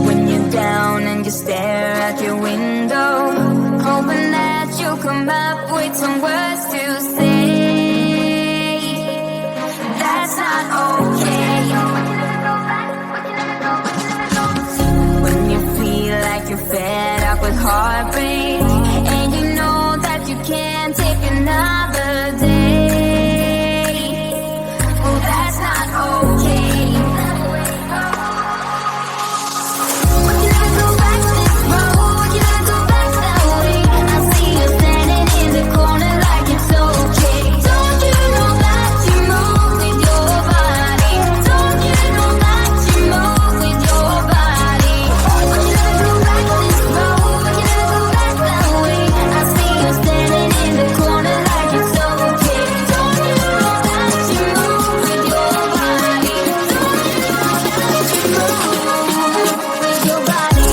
When you're down and you stare out your window, hoping that you'll come up with some words to say. That's not okay. When you feel like you're fed up with heartbreak, and you know that you can't take another day. Oh, that's not okay. Would you never go back this road? Would you never go back that way? I see you standing in the corner like it's okay. Don't you know that you move with your body? Don't you know that you move with your body? Would you never go back this road? Would you never go back that way? I see you standing in the corner like it's okay. Don't you know that you move with your body? Don't you know that you move with your body?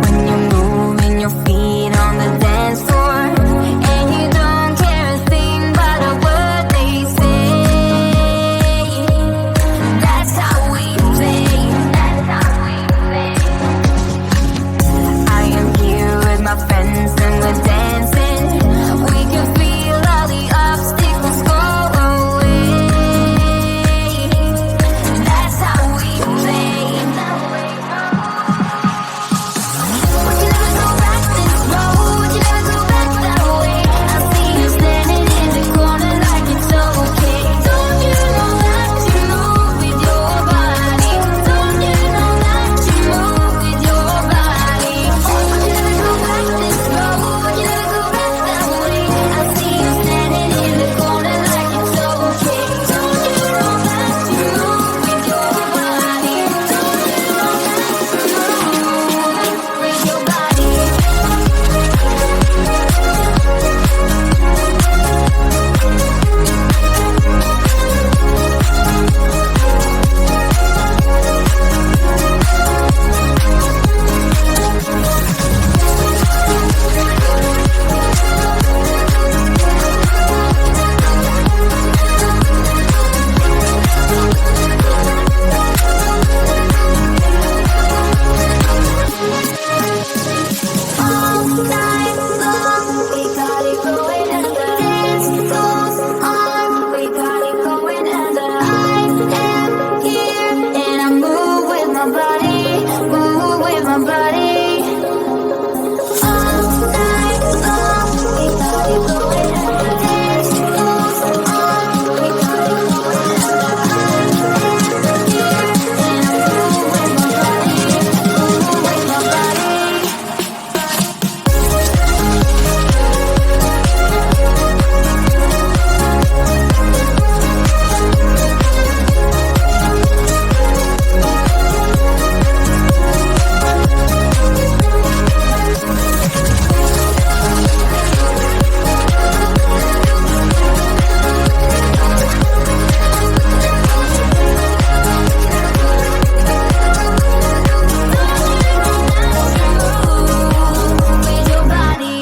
When you're moving your feet on the dance floor, and you don't care a thing about a word they say. That's how we play. That's how we play. I am here with my friends and we're dancing. We can feel all the obstacles go away. That's how we play. Would you never go back this road? Would you never go back that way? I see you standing in the corner like it's okay. Don't you know that you move with your body? Don't you know that you move with your body? Would you never go back this road? Would you never go back that way? I see you standing in the corner like it's okay. Don't you know that you move with your body? Don't you know that you move with your body? All night long, we got it going, and the dance goes on. We got it going, and I am here, and I move with my body, move with my body. All night long, we got it going, and the dance goes on. We got it going, and I am here, and I move with my body, move with my body. With your body.